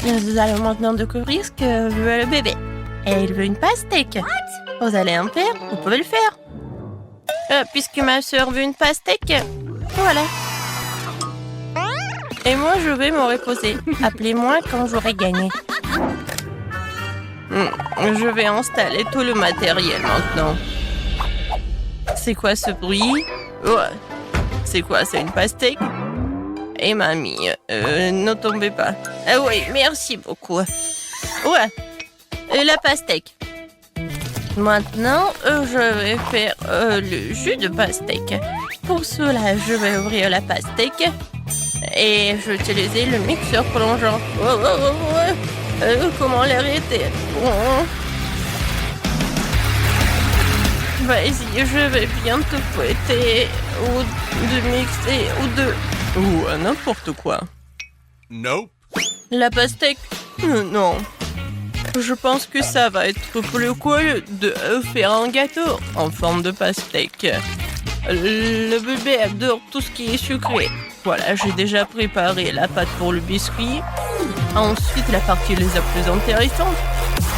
Nous allons maintenant découvrir ce que veut le bébé. Et il veut une pastèque. Vous allez en faire, vous pouvez le faire. Puisque ma soeur veut une pastèque, voilà. Et moi, je vais me reposer. Appelez-moi quand j'aurai gagné. Je vais installer tout le matériel maintenant. C'est quoi ce bruit? Ouais. C'est quoi, c'est une pastèque? Et mamie, ne tombez pas. Ah oui, merci beaucoup. Ouais, la pastèque. Maintenant, je vais faire le jus de pastèque. Pour cela, je vais ouvrir la pastèque et je vais utiliser le mixeur plongeant. Comment l'arrêter? Vas-y, je vais bientôt fouetter ou de mixer ou de... Ou n'importe quoi. Nope. La pastèque? Non. Je pense que ça va être plus cool de faire un gâteau en forme de pastèque. Le bébé adore tout ce qui est sucré. Voilà, j'ai déjà préparé la pâte pour le biscuit. Ensuite, la partie les plus intéressante,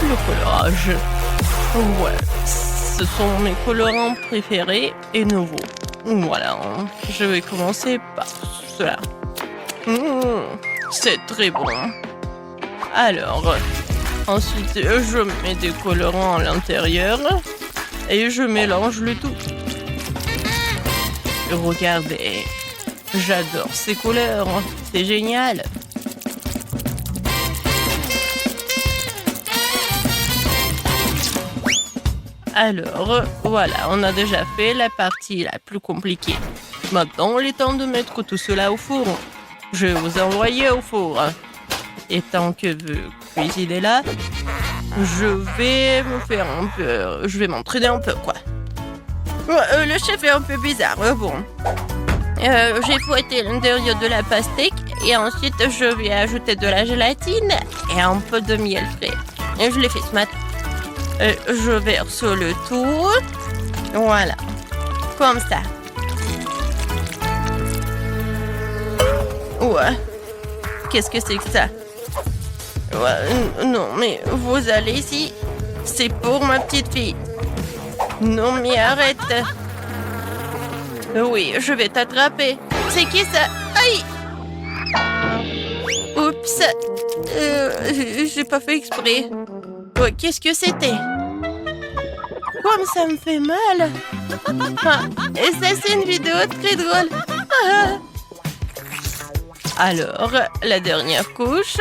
le colorage. Ouais, ce sont mes colorants préférés et nouveaux. Voilà, je vais commencer par cela. C'est très bon. Alors, ensuite, je mets des colorants à l'intérieur et je mélange le tout. Regardez, j'adore ces couleurs, c'est génial. Alors, voilà, on a déjà fait la partie la plus compliquée. Maintenant, il est temps de mettre tout cela au four. Je vais vous envoyer au four. Et tant que vous cuisinez là, je vais m'entraîner un peu, quoi. Le chef est un peu bizarre, bon. J'ai fouetté l'intérieur de la pastèque et ensuite je vais ajouter de la gélatine et un peu de miel frais. Et je l'ai fait ce matin. Je verse le tout. Voilà. Comme ça. Ouais. Qu'est-ce que c'est que ça? Ouais, non, mais vous allez ici. C'est pour ma petite fille. Non, mais arrête. Oui, je vais t'attraper. C'est qui ça? Aïe! Oups. J'ai pas fait exprès. Oh, qu'est-ce que c'était? Comme ça me fait mal. Et ça, c'est une vidéo très drôle. Alors, la dernière couche.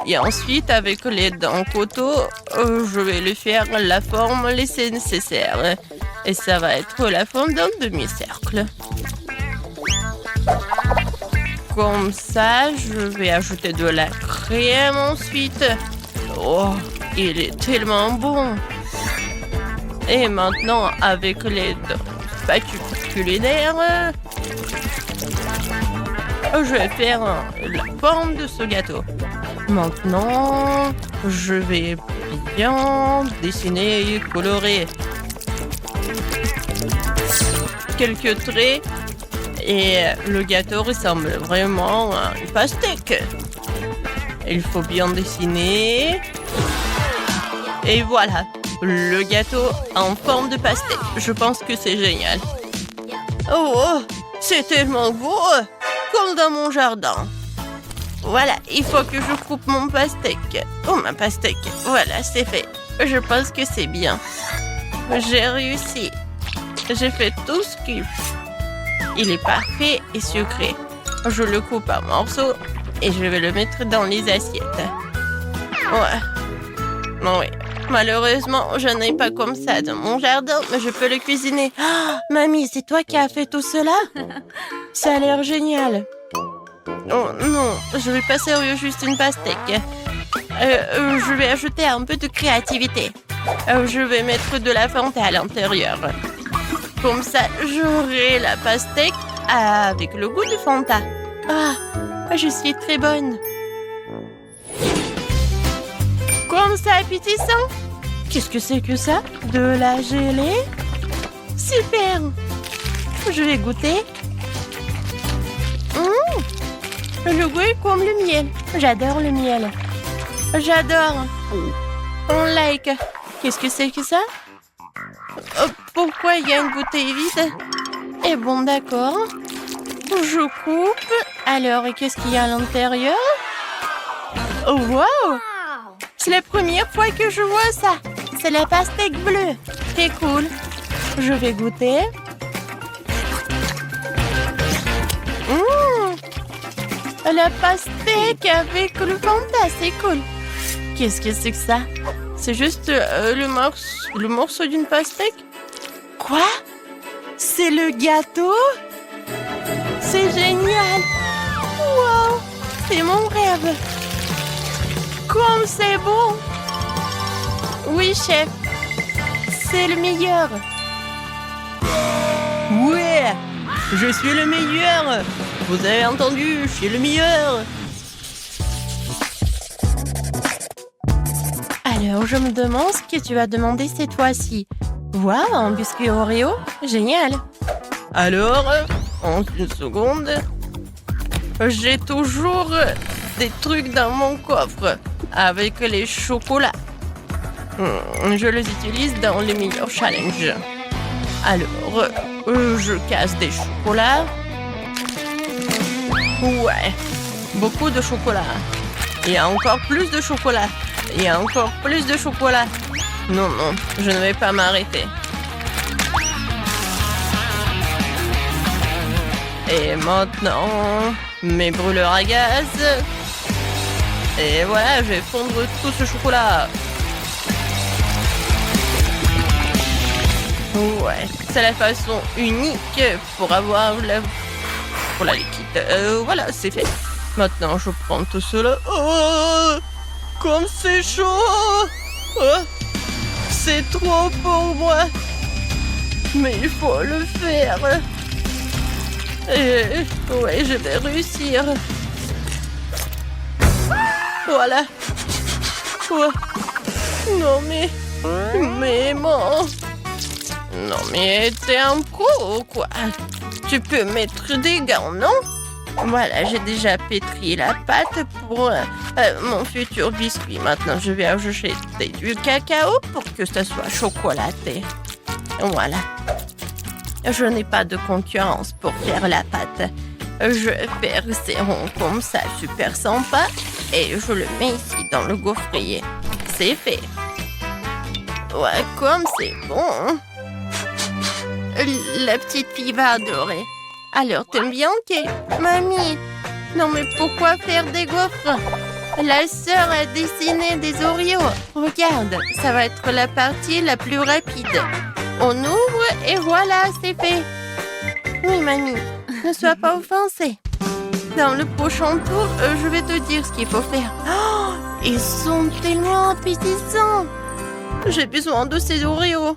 Et ensuite, avec les dents couteau, je vais lui faire la forme laissée nécessaire. Et ça va être la forme d'un demi-cercle. Comme ça, je vais ajouter de la crème ensuite. Oh, il est tellement bon. Et maintenant, avec les spatules culinaires, je vais faire la forme de ce gâteau. Maintenant, je vais bien dessiner et colorer quelques traits et le gâteau ressemble vraiment à une pastèque. Il faut bien dessiner et voilà, le gâteau en forme de pastèque. Je pense que c'est génial. Oh, c'est tellement beau, comme dans mon jardin. Voilà, il faut que je coupe mon pastèque. Oh, ma pastèque. Voilà, c'est fait. Je pense que c'est bien. J'ai réussi. J'ai fait tout ce qu'il faut. Il est parfait et sucré. Je le coupe en morceaux et je vais le mettre dans les assiettes. Ouais. Oui. Malheureusement, je n'ai pas comme ça dans mon jardin, mais je peux le cuisiner. Oh, mamie, c'est toi qui as fait tout cela? Ça a l'air génial. Oh non, je vais pas servir juste une pastèque. Je vais ajouter un peu de créativité. Je vais mettre de la Fanta à l'intérieur. Comme ça, j'aurai la pastèque avec le goût de Fanta. Ah, je suis très bonne. Comme ça, appétissant. Qu'est-ce que c'est que ça? De la gelée? Super. Je vais goûter. Le goût est comme le miel. J'adore le miel. J'adore. On like. Qu'est-ce que c'est que ça? Pourquoi il y a une bouteille vide? Eh bon, d'accord. Je coupe. Alors, et qu'est-ce qu'il y a à l'intérieur? Oh, wow! C'est la première fois que je vois ça. C'est la pastèque bleue. C'est cool. Je vais goûter. La pastèque avec le Fanta, c'est cool. Qu'est-ce que c'est que ça? C'est juste le morceau d'une pastèque? Quoi? C'est le gâteau? C'est génial! Wow! C'est mon rêve! Comme c'est bon! Oui, chef! C'est le meilleur! Ouais! Je suis le meilleur! Vous avez entendu, je suis le meilleur! Alors, je me demande ce que tu vas demander cette fois-ci. Waouh, un biscuit Oreo? Génial! Alors, en une seconde, j'ai toujours des trucs dans mon coffre avec les chocolats. Je les utilise dans les meilleurs challenges. Alors, je casse des chocolats. Ouais, beaucoup de chocolat. Et encore plus de chocolat. Et encore plus de chocolat. Non, non, je ne vais pas m'arrêter. Et maintenant, mes brûleurs à gaz. Et voilà, je vais fondre tout ce chocolat. Ouais, c'est la façon unique pour avoir la liquide. Voilà, c'est fait. Maintenant, je prends tout cela. Oh, comme c'est chaud. Oh, c'est trop pour moi. Mais il faut le faire. Ouais, je vais réussir. Voilà. Oh. Non, mais bon. Non, mais t'es un pro ou quoi? Tu peux mettre des gants, non? Voilà, j'ai déjà pétri la pâte pour mon futur biscuit. Maintenant, je vais ajouter du cacao pour que ça soit chocolaté. Voilà. Je n'ai pas de concurrence pour faire la pâte. Je fais un rond comme ça, super sympa. Et je le mets ici dans le gaufrier. C'est fait. Ouais, comme c'est bon. La petite fille va adorer. Alors, t'aimes bien, Kate? Mamie, non mais pourquoi faire des gaufres? La sœur a dessiné des Oreos. Regarde, ça va être la partie la plus rapide. On ouvre et voilà, c'est fait. Oui, mamie, ne sois pas offensée. Dans le prochain tour, je vais te dire ce qu'il faut faire. Oh, ils sont tellement appétissants. J'ai besoin de ces Oreos.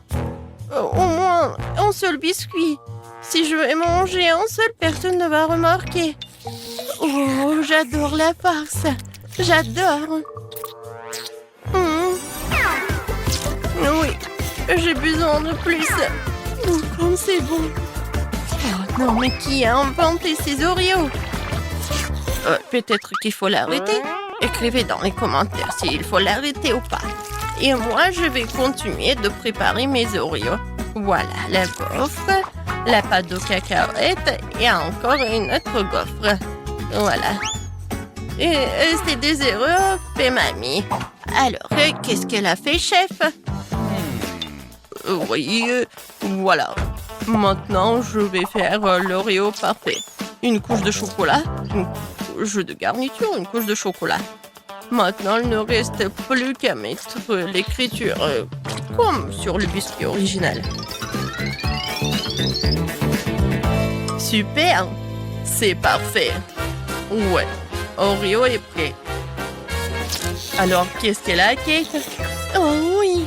Au moins un seul biscuit. Si je vais manger un seul, personne ne va remarquer. Oh, j'adore la farce. J'adore. Oui, j'ai besoin de plus. Oh, comme c'est bon. Oh non, mais qui a inventé ces Oreos? Peut-être qu'il faut l'arrêter. Écrivez dans les commentaires s'il faut l'arrêter ou pas. Et moi, je vais continuer de préparer mes Oreos. Voilà, la gaufre, la pâte de cacahuète et encore une autre gaufre. Voilà. Et c'est des erreurs fait mamie. Alors, qu'est-ce qu'elle a fait, chef? Oui, voilà. Maintenant, je vais faire l'Oreo parfait. Une couche de chocolat, une couche de garniture, une couche de chocolat. Maintenant, il ne reste plus qu'à mettre l'écriture comme sur le biscuit original. Super! C'est parfait. Ouais, Oreo est prêt. Alors, qu'est-ce qu'elle a, Kate? Oh oui!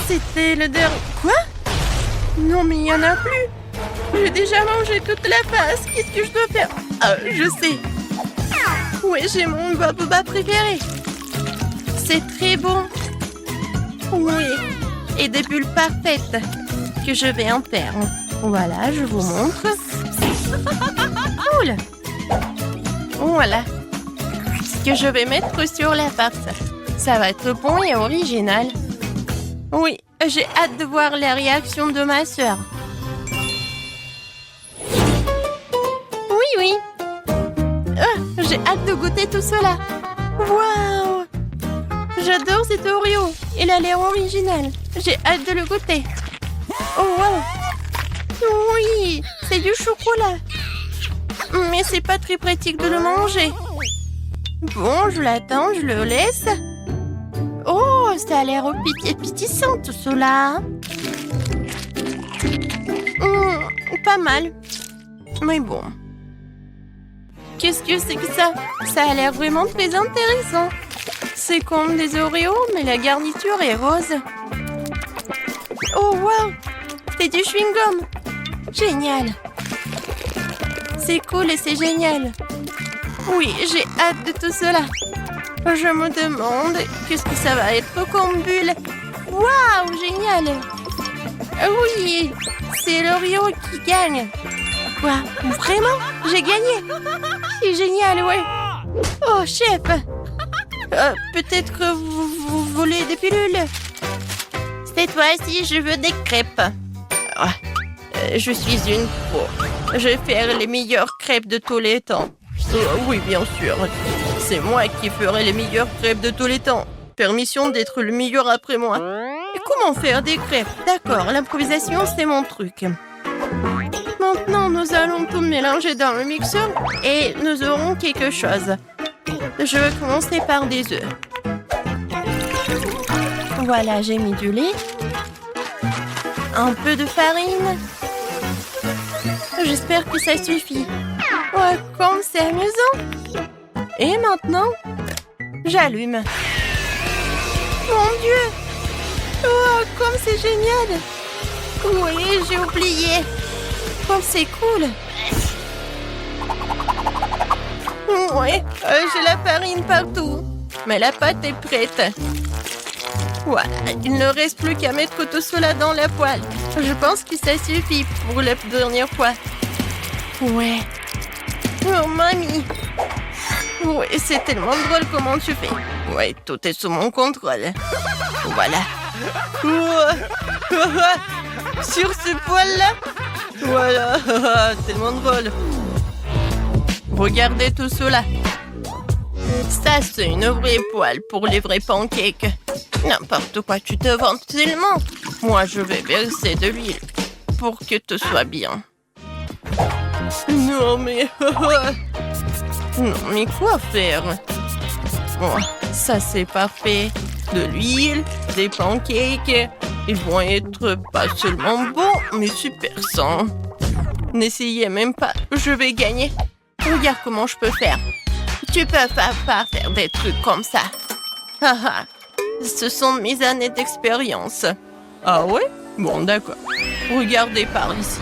C'était le dernier... Quoi? Non, mais il n'y en a plus. J'ai déjà mangé toute la face. Qu'est-ce que je dois faire? Ah, je sais. Oui, j'ai mon boba préféré. C'est très bon. Oui. Et des bulles parfaites que je vais en faire. Voilà, je vous montre. Cool. Voilà. que je vais mettre sur la farce. Ça va être bon et original. Oui, j'ai hâte de voir la réaction de ma sœur. Oui. J'ai hâte de goûter tout cela. Waouh! J'adore cet Oreo. Il a l'air original. J'ai hâte de le goûter. Oh, wow! Oui, c'est du chocolat. Mais c'est pas très pratique de le manger. Bon, je l'attends, je le laisse. Oh, ça a l'air appétissant tout cela. Pas mal. Mais bon. Qu'est-ce que c'est que ça? Ça a l'air vraiment très intéressant. C'est comme des Oreos, mais la garniture est rose. Oh, wow! C'est du chewing-gum. Génial. C'est cool et c'est génial. Oui, j'ai hâte de tout cela. Je me demande qu'est-ce que ça va être comme bulle. Waouh, génial. Oui, c'est l'Oreo qui gagne. Quoi? Vraiment? J'ai gagné? C'est génial, ouais. Oh, chef. Peut-être que vous voulez des pilules? Cette fois-ci, je veux des crêpes. Je suis une pro. Je vais faire les meilleures crêpes de tous les temps. Oui, bien sûr. C'est moi qui ferai les meilleures crêpes de tous les temps. Permission d'être le meilleur après moi. Et comment faire des crêpes? D'accord, l'improvisation, c'est mon truc. Maintenant, nous allons tout mélanger dans le mixeur et nous aurons quelque chose. Je vais commencer par des œufs. Voilà, j'ai mis du lait. Un peu de farine. J'espère que ça suffit. Oh, comme c'est amusant. Et maintenant, j'allume. Mon Dieu! Oh, comme c'est génial! Oui, j'ai oublié. Comme c'est cool. Oui, j'ai la farine partout. Mais la pâte est prête. Voilà, il ne reste plus qu'à mettre tout cela dans la poêle. Je pense que ça suffit pour la dernière fois. Ouais. Oh, mamie. Oui, c'est tellement drôle comment tu fais. Oui, tout est sous mon contrôle. Voilà. Sur ce poêle-là. Voilà, tellement drôle. Regardez tout cela. Ça, c'est une vraie poêle pour les vrais pancakes. N'importe quoi, tu te vantes tellement. Moi, je vais verser de l'huile pour que tout soit bien. Non, mais... non, mais quoi faire? Bon, ça, c'est parfait. De l'huile, des pancakes. Ils vont être pas seulement bons, mais super sains. N'essayez même pas, je vais gagner. Regarde comment je peux faire. Tu peux pas faire des trucs comme ça. Ce sont mes années d'expérience. Ah ouais? Bon, d'accord. Regardez par ici.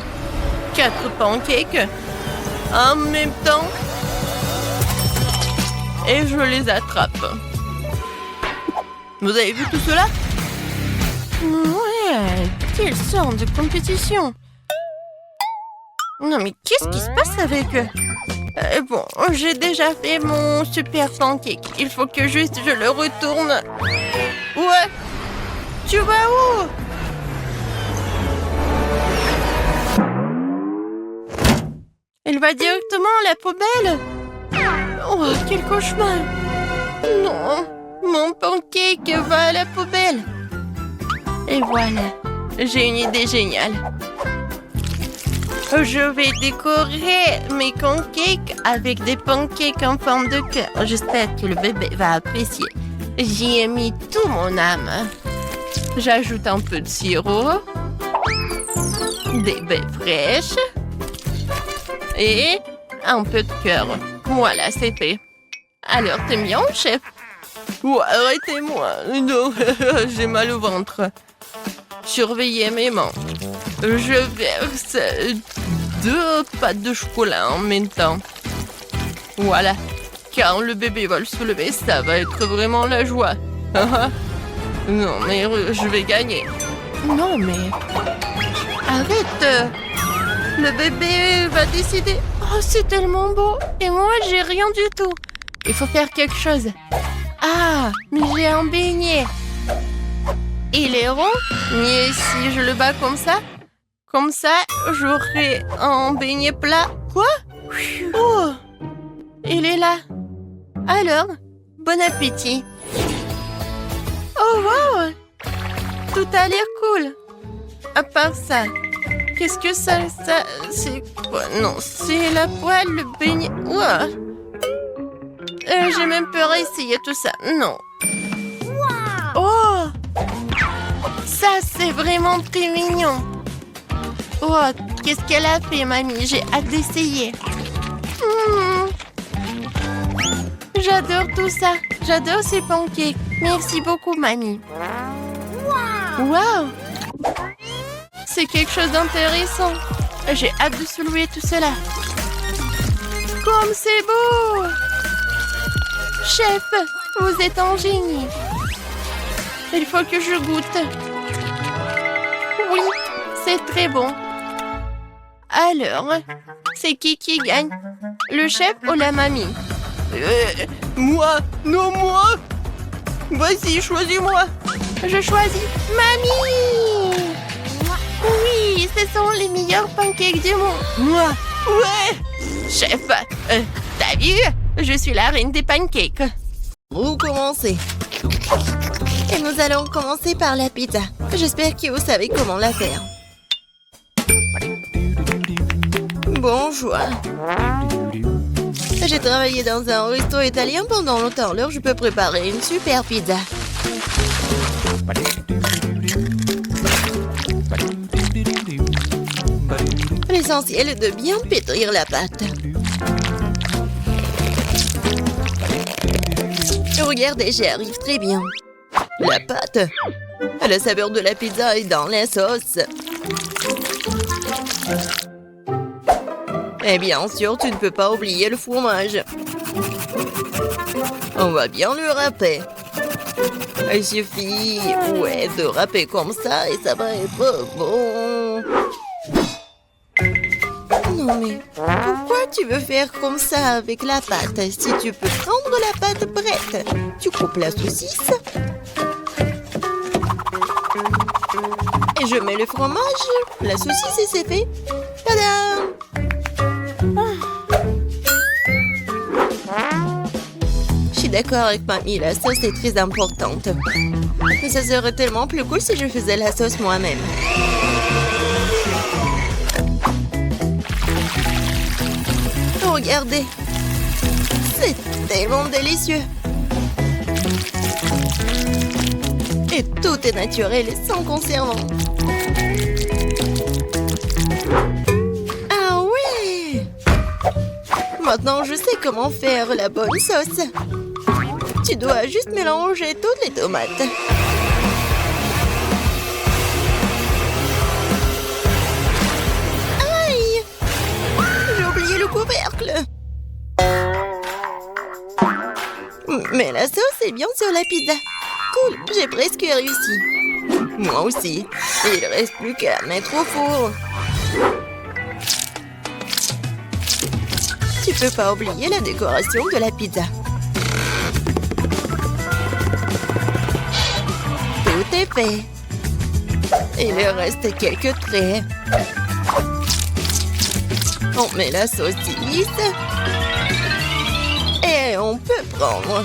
4 pancakes en même temps. Et je les attrape. Vous avez vu tout cela? Ouais, quelle sorte de compétition. Non mais qu'est-ce qui se passe avec eux? Bon, j'ai déjà fait mon super pancake. Il faut que juste je le retourne. Ouais. Tu vas où? Elle va directement à la poubelle. Oh, quel cauchemar. Non, mon pancake va à la poubelle. Et voilà, j'ai une idée géniale. Je vais décorer mes pancakes avec des pancakes en forme de cœur. J'espère que le bébé va apprécier. J'y ai mis tout mon âme. J'ajoute un peu de sirop, des baies fraîches et un peu de cœur. Voilà, c'est fait. Alors, t'aimes bien, chef? Oh, arrêtez-moi. Non, j'ai mal au ventre. Surveillez mes mains. Je verse 2 pâtes de chocolat en même temps. Voilà. Quand le bébé va le soulever, ça va être vraiment la joie. Non, mais je vais gagner. Non, mais... Arrête. Le bébé va décider. Oh, c'est tellement beau. Et moi, j'ai rien du tout. il faut faire quelque chose. Ah, mais j'ai un beignet. Il est rond, mais si je le bats comme ça, j'aurai un beignet plat. Quoi? Oh, il est là. Alors, bon appétit. Oh, wow! Tout a l'air cool. À part ça, qu'est-ce que ça, c'est quoi? Non, c'est la poêle, le beignet. Ouah. J'ai même peur à essayer tout ça. Non. Oh! Ça, c'est vraiment très mignon. Oh, qu'est-ce qu'elle a fait, mamie? J'ai hâte d'essayer. J'adore tout ça. J'adore ces pancakes. Merci beaucoup, mamie. Wow! C'est quelque chose d'intéressant. J'ai hâte de soulever tout cela. Comme c'est beau! Chef, vous êtes un génie. Il faut que je goûte. Oui, c'est très bon. Alors, c'est qui gagne? Le chef ou la mamie? Moi! Non, moi! Vas-y, choisis-moi! Je choisis mamie! Oui, ce sont les meilleurs pancakes du monde. Moi? Ouais! Chef, t'as vu? Je suis la reine des pancakes. Vous commencez. Et nous allons commencer par la pizza. J'espère que vous savez comment la faire. Bonjour. J'ai travaillé dans un resto italien pendant longtemps, alors je peux préparer une super pizza. L'essentiel est de bien pétrir la pâte. Regardez, j'y arrive très bien. La pâte, la saveur de la pizza est dans la sauce. Et bien sûr, tu ne peux pas oublier le fromage. On va bien le râper. Il suffit, de râper comme ça et ça va être bon. Non mais, pourquoi tu veux faire comme ça avec la pâte? Si tu peux prendre la pâte prête, tu coupes la saucisse. Et je mets le fromage, la saucisse et c'est fait. Tadam! Je suis d'accord avec mamie, la sauce est très importante. Mais ça serait tellement plus cool si je faisais la sauce moi-même. Regardez, c'est tellement délicieux. Et tout est naturel et sans conservant. Ah ouais! Maintenant, je sais comment faire la bonne sauce. Tu dois juste mélanger toutes les tomates. Aïe! J'ai oublié le couvercle. Mais la sauce est bien sur la pizza. Cool, j'ai presque réussi. Moi aussi. Il reste plus qu'à mettre au four. Tu peux pas oublier la décoration de la pizza. Tout est fait. Il reste quelques traits. On met la saucisse. Et on peut prendre.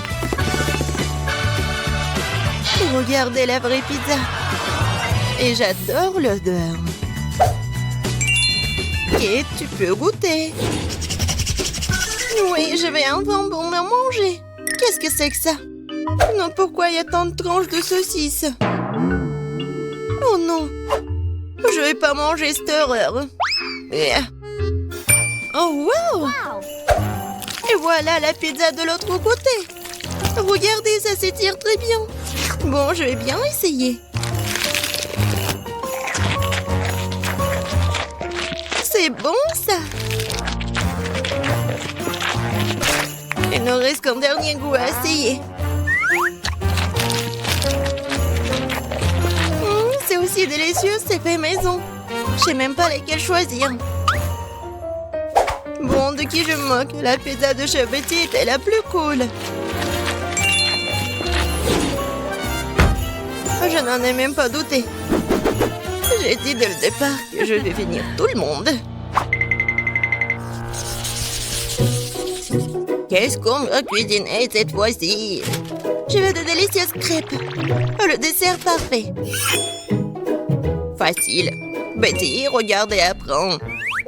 Regardez la vraie pizza. Et j'adore l'odeur. Et tu peux goûter. Oui, je vais enfin bon me manger. Qu'est-ce que c'est que ça? Non, pourquoi il y a tant de tranches de saucisses? Oh non. Je vais pas manger cette horreur. Oh wow! Et voilà la pizza de l'autre côté. Regardez, ça s'étire très bien. Bon, je vais bien essayer. C'est bon, ça. Il ne reste qu'un dernier goût à essayer. C'est aussi délicieux, c'est fait maison. Je sais même pas lesquels choisir. Bon, Bon, de qui je me moque? La pizza de chez Betty était la plus cool. Je n'en ai même pas douté. J'ai dit dès le départ que je vais finir tout le monde. Qu'est-ce qu'on va cuisiner cette fois-ci? Je veux de délicieuses crêpes. Le dessert parfait. Facile. Betty, regarde et apprends.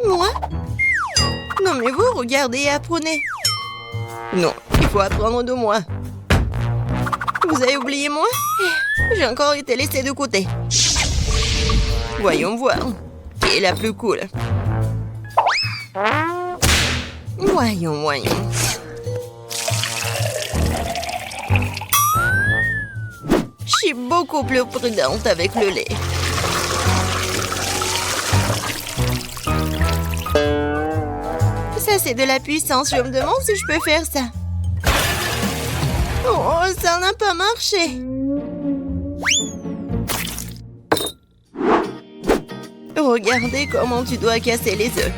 Moi? Non, mais vous, regardez et apprenez. Non, il faut apprendre de moi. Vous avez oublié moi? J'ai encore été laissée de côté. Voyons voir. Qui est la plus cool? Voyons. Je suis beaucoup plus prudente avec le lait. Ça, c'est de la puissance. Je me demande si je peux faire ça. Oh, ça n'a pas marché. Regardez comment tu dois casser les œufs.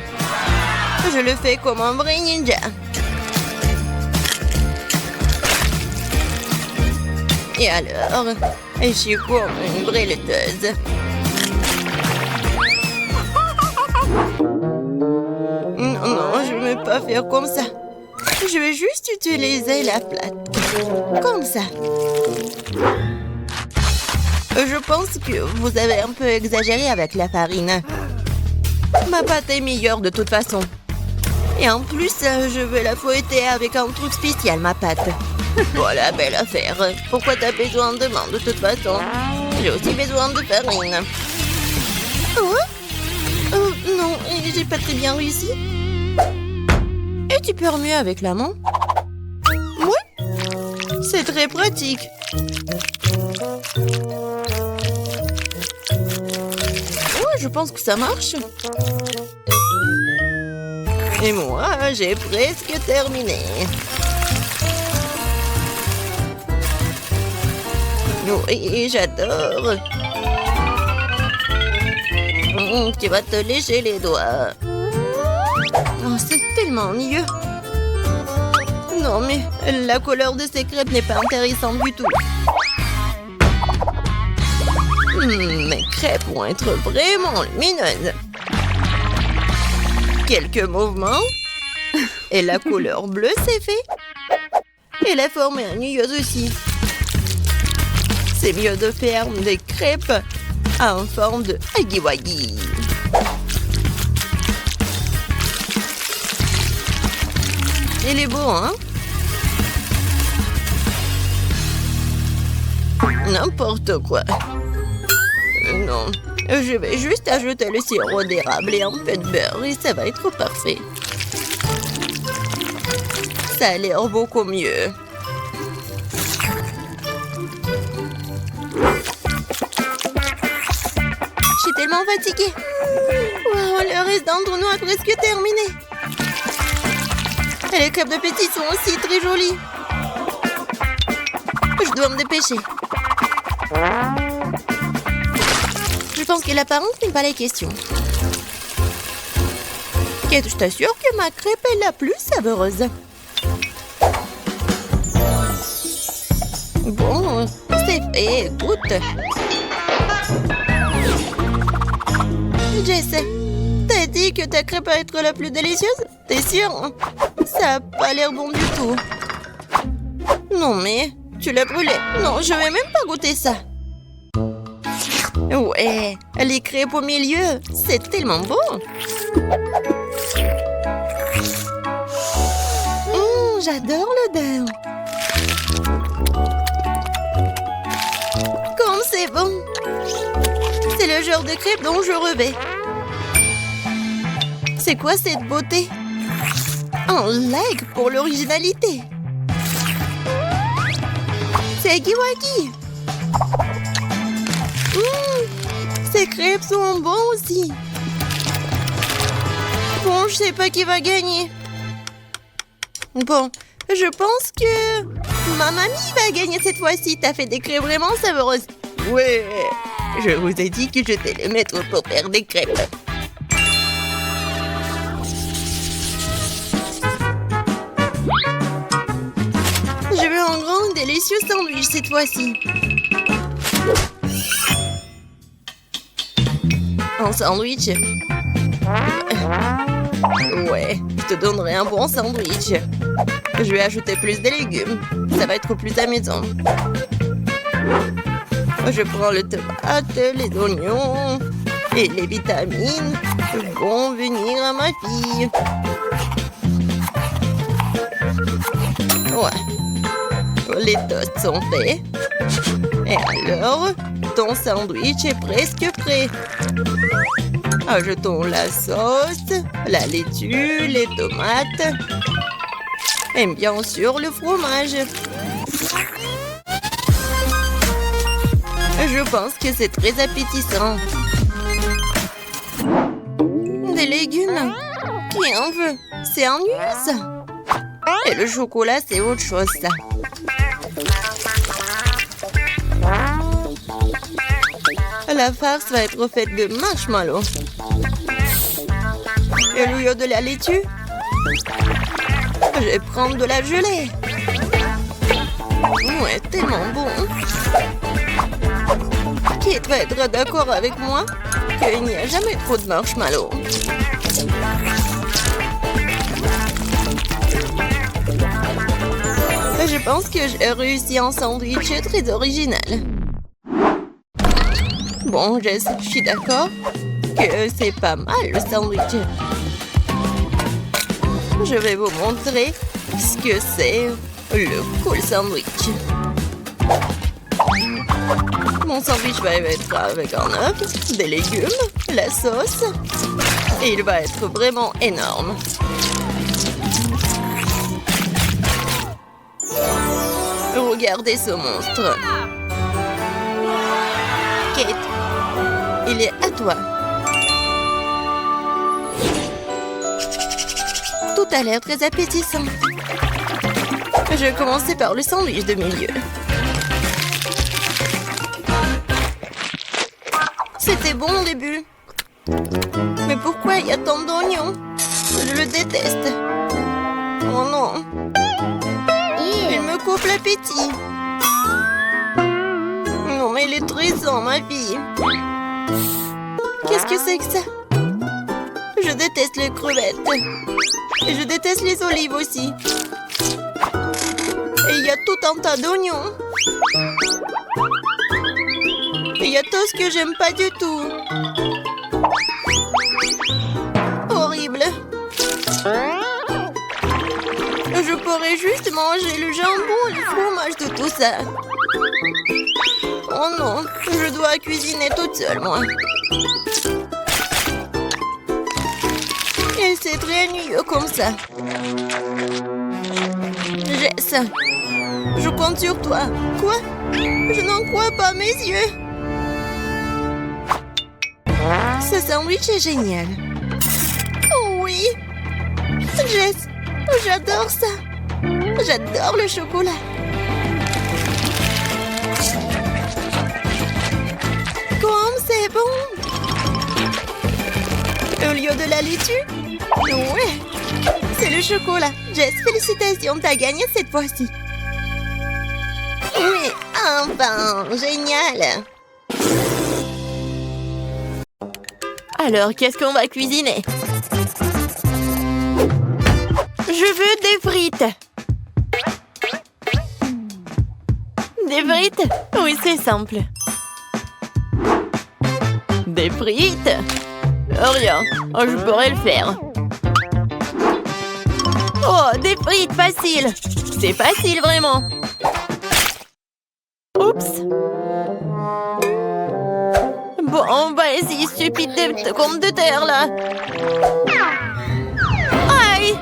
Je le fais comme un vrai ninja. Et alors, je suis comme une vraie laiteuse. Non, je ne vais pas faire comme ça. Je vais juste utiliser la plate. Comme ça. Je pense que vous avez un peu exagéré avec la farine. Ma pâte est meilleure de toute façon. Et en plus, je vais la fouetter avec un truc spécial, ma pâte. Voilà, belle affaire. Pourquoi t'as besoin de main de toute façon? J'ai aussi besoin de farine. Oh? Non, j'ai pas très bien réussi. Et tu peux remuer avec la main? Oui, c'est très pratique. Ouais, je pense que ça marche. Et moi, j'ai presque terminé. Oui, j'adore. Tu vas te lécher les doigts. Oh, c'est tellement ennuyeux. Non, mais la couleur de ces crêpes n'est pas intéressante du tout. Mes crêpes vont être vraiment lumineuses. Quelques mouvements. Et la couleur bleue, c'est fait. Et la forme est ennuyeuse aussi. C'est mieux de faire des crêpes en forme de huggy-wuggy. Il est beau, hein? N'importe quoi. Non, je vais juste ajouter le sirop d'érable et un peu de beurre et ça va être parfait. Ça a l'air beaucoup mieux. Je suis tellement fatiguée. Wow, le reste d'entre nous a presque terminé. Et les crêpes de Betty sont aussi très jolies. Je dois me dépêcher. Je pense que l'apparence n'est pas la question. Kate, je t'assure que ma crêpe est la plus savoureuse. Bon, c'est fait, écoute. Jess, t'as dit que ta crêpe va être la plus délicieuse? T'es sûre? Ça a pas l'air bon du tout. Non mais, tu l'as brûlé. Non, je vais même pas goûter ça. Ouais, les crêpes au milieu, c'est tellement bon. J'adore l'odeur. Comme c'est bon. C'est le genre de crêpes dont je rêvais. C'est quoi cette beauté? Un like pour l'originalité. C'est huggy-wuggy. Ces crêpes sont bons aussi. Bon, je sais pas qui va gagner. Bon, je pense que ma mamie va gagner cette fois-ci. T'as fait des crêpes vraiment savoureuses. Ouais, je vous ai dit que j'étais le maître pour faire des crêpes. Je veux un grand et délicieux sandwich cette fois-ci. Un sandwich? Ouais, je te donnerai un bon sandwich. Je vais ajouter plus de légumes. Ça va être plus amusant. Je prends le tomate, les oignons et les vitamines vont venir à ma fille. Ouais. Les toasts sont faits. Et alors, ton sandwich est presque prêt. Ajoutons la sauce, la laitue, les tomates et bien sûr le fromage. Je pense que c'est très appétissant. Des légumes? Qui en veut? C'est ennuyeux ça. Et le chocolat, c'est autre chose ça. La farce va être faite de marshmallows. Et au lieu de la laitue, je vais prendre de la gelée. Ouais, tellement bon. Qui va être d'accord avec moi qu'il n'y a jamais trop de marshmallows. Je pense que j'ai réussi un sandwich très original. Bon, je suis d'accord que c'est pas mal le sandwich. Je vais vous montrer ce que c'est le cool sandwich. Mon sandwich va être avec un œuf, des légumes, la sauce et il va être vraiment énorme. Regardez ce monstre. Kate, il est à toi. Tout a l'air très appétissant. Je vais commencer par le sandwich de milieu. C'était bon au début. Mais pourquoi il y a tant d'oignons? Je le déteste. Oh non. Il me coupe l'appétit. Non, mais il est tressant, ma fille. Qu'est-ce que c'est que ça? Je déteste les crevettes. Et je déteste les olives aussi. Et il y a tout un tas d'oignons. Et il y a tout ce que j'aime pas du tout. Horrible. Je pourrais juste manger le jambon et le fromage de tout ça. Oh non, je dois cuisiner toute seule, moi. Et c'est très ennuyeux comme ça. Jess, je compte sur toi. Quoi? Je n'en crois pas mes yeux. Ce sandwich est génial. Oh oui. Jess, j'adore ça. J'adore le chocolat. Comme c'est bon. Au lieu de la laitue? Ouais. C'est le chocolat. Jess, félicitations, t'as gagné cette fois-ci. Oui, enfin, génial. Alors, qu'est-ce qu'on va cuisiner? Je veux des frites. Des frites? Oui, c'est simple. Des frites? Rien, je pourrais le faire. Oh, des frites, facile. C'est facile, vraiment. Oups. Bon, vas-y, stupide de compte de terre, là. Aïe!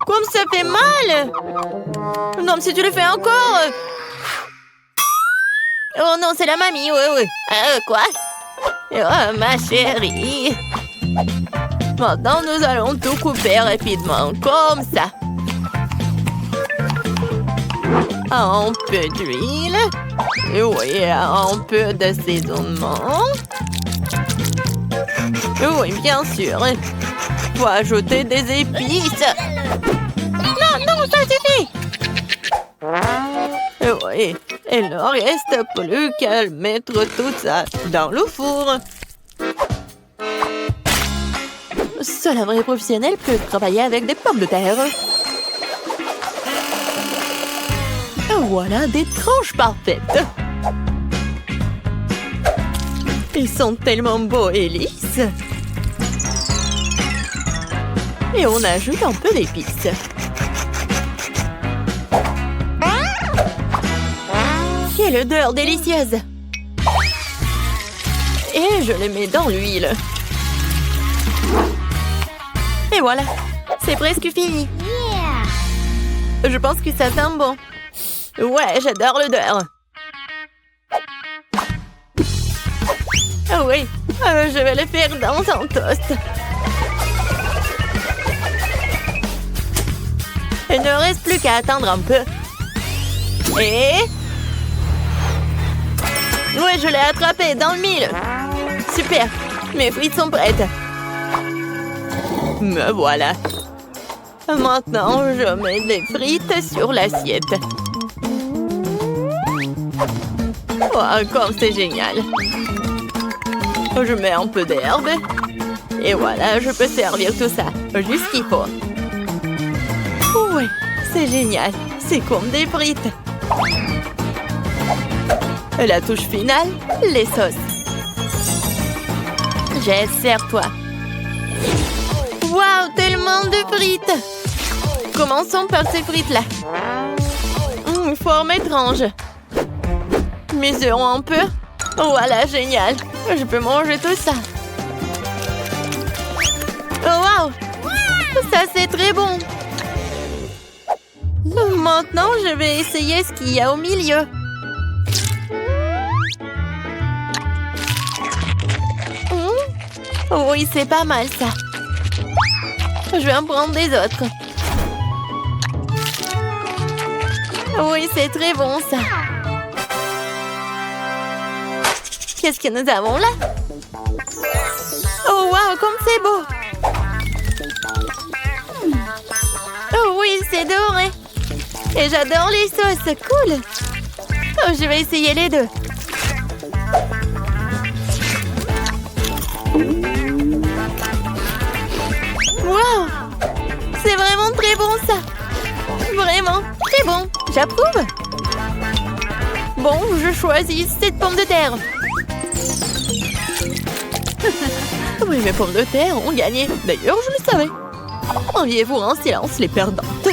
Comme ça fait mal! Non, mais si tu le fais encore... Oh non, c'est la mamie, oui. Quoi? Oh, ma chérie. Maintenant, nous allons tout couper rapidement, comme ça. Un peu d'huile. Oui, un peu d'assaisonnement. Oui, bien sûr. Faut ajouter des épices. Non, ça suffit. ouais. Il ne reste plus qu'à mettre tout ça dans le four. Seul un vrai professionnel peut travailler avec des pommes de terre. Voilà des tranches parfaites. Ils sont tellement beaux et lisses. Et on ajoute un peu d'épices. Quelle odeur délicieuse! Et je les mets dans l'huile. Et voilà, c'est presque fini. Je pense que ça sent bon. Ouais, j'adore l'odeur. Ah oui, je vais le faire dans un toast. Il ne reste plus qu'à attendre un peu. Et... ouais, je l'ai attrapé dans le mille. Super, mes frites sont prêtes. Me voilà. Maintenant, je mets des frites sur l'assiette. Oh, comme c'est génial. Je mets un peu d'herbe. Et voilà, je peux servir tout ça. Juste ce qu'il faut. Oui, c'est génial. C'est comme des frites. La touche finale, les sauces. Jess, sers-toi. Waouh, tellement de frites! Commençons par ces frites-là. Forme étrange. Mesurons un peu. Voilà, génial. Je peux manger tout ça. Oh, waouh! Ça, c'est très bon. Maintenant, je vais essayer ce qu'il y a au milieu. Oui, c'est pas mal, ça. Je vais en prendre des autres. Oui, c'est très bon, ça. Qu'est-ce que nous avons là? Oh, waouh, comme c'est beau! Oh oui, c'est doré. Et j'adore les sauces, cool! Oh, je vais essayer les deux. Waouh! C'est vraiment très bon, ça! Vraiment, très bon! J'approuve! Bon, je choisis cette pomme de terre. Oui, mes pommes de terre ont gagné. D'ailleurs, je le savais. Enviez-vous en silence les perdantes.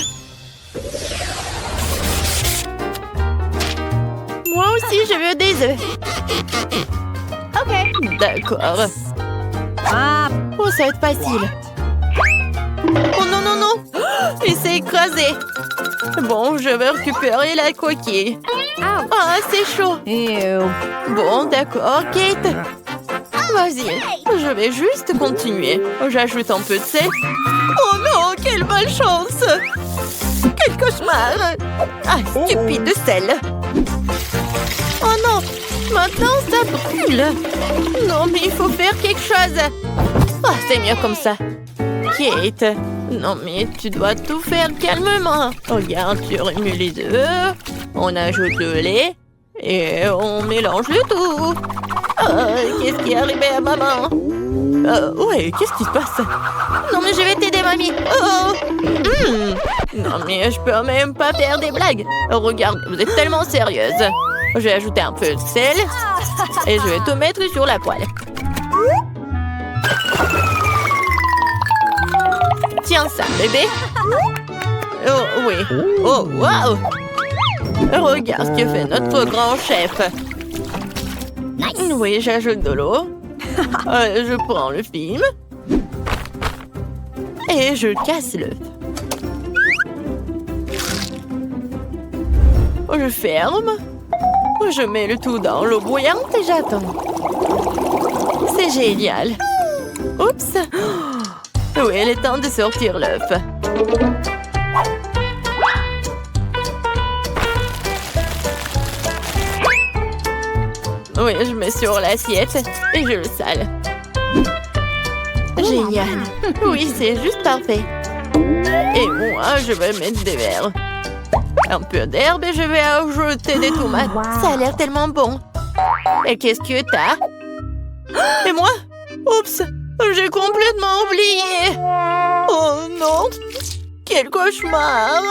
Moi aussi, je veux des œufs. Ok. D'accord. Oh, ça va être facile. Oh non, non, non! Il s'est écrasé. Bon, je vais récupérer la coquille. Ah, c'est chaud. Bon, d'accord, Kate. Vas-y, je vais juste continuer. J'ajoute un peu de sel. Oh non, quelle malchance! Quel cauchemar! Ah, stupide sel! Oh non! Maintenant, ça brûle! Non, mais il faut faire quelque chose! Ah, c'est mieux comme ça. Kate, non mais tu dois tout faire calmement. Regarde, tu remues les œufs, on ajoute le lait et on mélange le tout. Qu'est-ce qui est arrivé à maman? Ouais, qu'est-ce qui se passe? Non mais je vais t'aider, mamie. Non mais je peux même pas faire des blagues. Regarde, vous êtes tellement sérieuse. Je vais ajouter un peu de sel et je vais tout mettre sur la poêle. Tiens ça, bébé. Oh, oui. Oh, waouh. Regarde ce que fait notre grand chef. Oui, j'ajoute de l'eau. Je prends le film. Et je casse l'œuf. Je ferme. Je mets le tout dans l'eau bouillante et j'attends. C'est génial. Oups. Oui, il est temps de sortir l'œuf. Oui, je mets sur l'assiette et je le sale. Génial. Oui, c'est juste parfait. Et moi, je vais mettre des verres. Un peu d'herbe et je vais ajouter des tomates. Ça a l'air tellement bon. Et qu'est-ce que t'as? Et moi? Oups, j'ai complètement oublié. Oh non, quel cauchemar.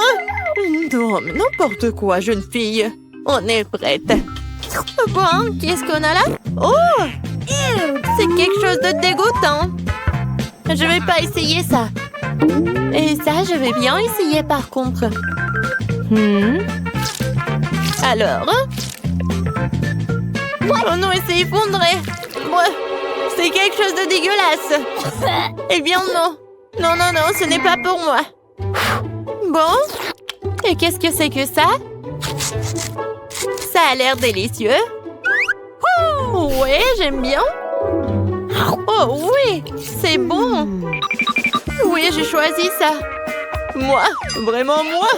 Non, mais n'importe quoi, jeune fille. On est prête. Bon, qu'est-ce qu'on a là? Oh, c'est quelque chose de dégoûtant. Je vais pas essayer ça. Et ça, je vais bien essayer par contre. Alors? Oh non, c'est effondré. C'est quelque chose de dégueulasse. Eh bien non. Non, non, non, ce n'est pas pour moi. Bon. Et qu'est-ce que c'est que ça? Ça a l'air délicieux. Oh, ouais, j'aime bien. Oh oui, c'est bon. Oui, j'ai choisi ça. Moi? Vraiment moi?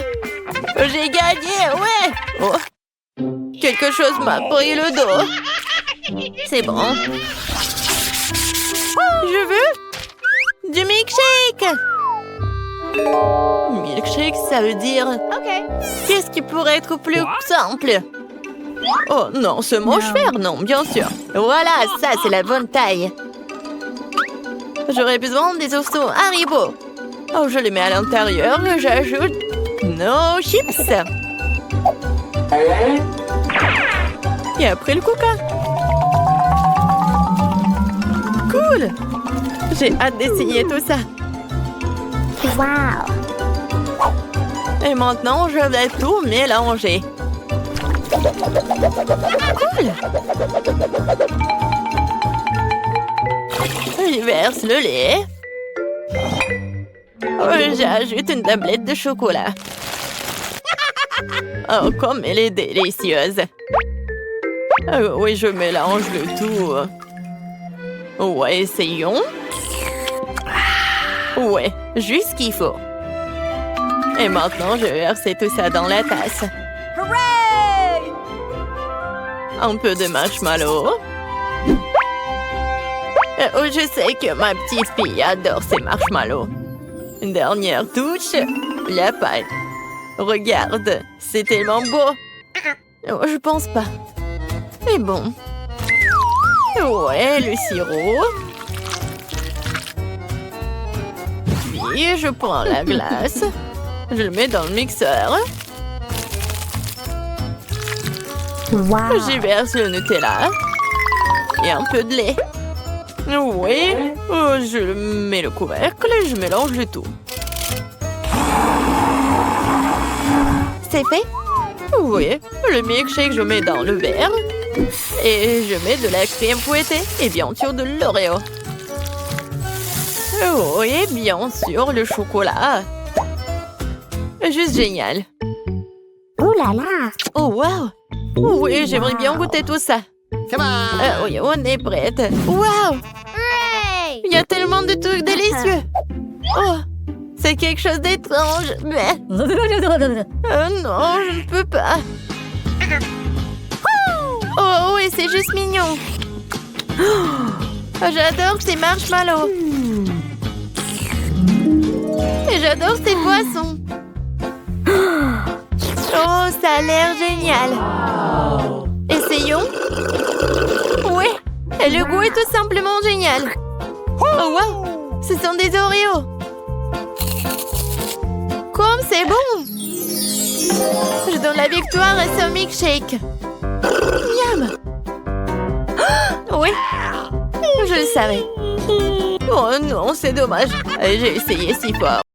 J'ai gagné, ouais. Oh. Quelque chose m'a pris le dos. C'est bon. Je veux du milkshake. Milkshake, ça veut dire... Qu'est-ce qui pourrait être plus simple? Oh non, ce mange-fer, non, bien sûr. Voilà, ça, c'est la bonne taille. J'aurais besoin des oursons Haribo. Oh, je les mets à l'intérieur et j'ajoute nos chips. Et après le coca. Cool. J'ai hâte d'essayer tout ça. Wow! Et maintenant, je vais tout mélanger. Cool. Je verse le lait. J'ajoute une tablette de chocolat. Oh, comme elle est délicieuse. Oui, je mélange le tout. Ouais, essayons. Ouais, juste ce qu'il faut. Et maintenant, je vais verser tout ça dans la tasse. Hooray! Un peu de marshmallow. Oh, je sais que ma petite fille adore ces marshmallows. Une dernière touche, la pâte. Regarde, c'est tellement beau. Oh, je pense pas. Mais bon. Ouais, le sirop. Puis, je prends la glace. Je le mets dans le mixeur. Wow! J'y verse le Nutella. Et un peu de lait. Oui, je mets le couvercle et je mélange le tout. C'est fait? Oui, le milkshake, je mets dans le verre. Et je mets de la crème fouettée et bien sûr de l'Oreo. Oui, bien sûr, le chocolat. Juste génial. Ouh là là! Oh, wow! Oui, j'aimerais bien goûter tout ça. Oui, on est prête. Wow! Hooray! Il y a tellement de trucs délicieux. Oh, c'est quelque chose d'étrange, mais... non, je ne peux pas. Oh, oui, c'est juste mignon. Oh, j'adore ces marshmallows. Et j'adore ces boissons. Oh, ça a l'air génial. Essayons. Oui, et le goût est tout simplement génial. Oh, wow, ce sont des Oreos. Comme c'est bon. Je donne la victoire à ce milkshake. Miam. Oui, je le savais. Oh non, c'est dommage. J'ai essayé si fort.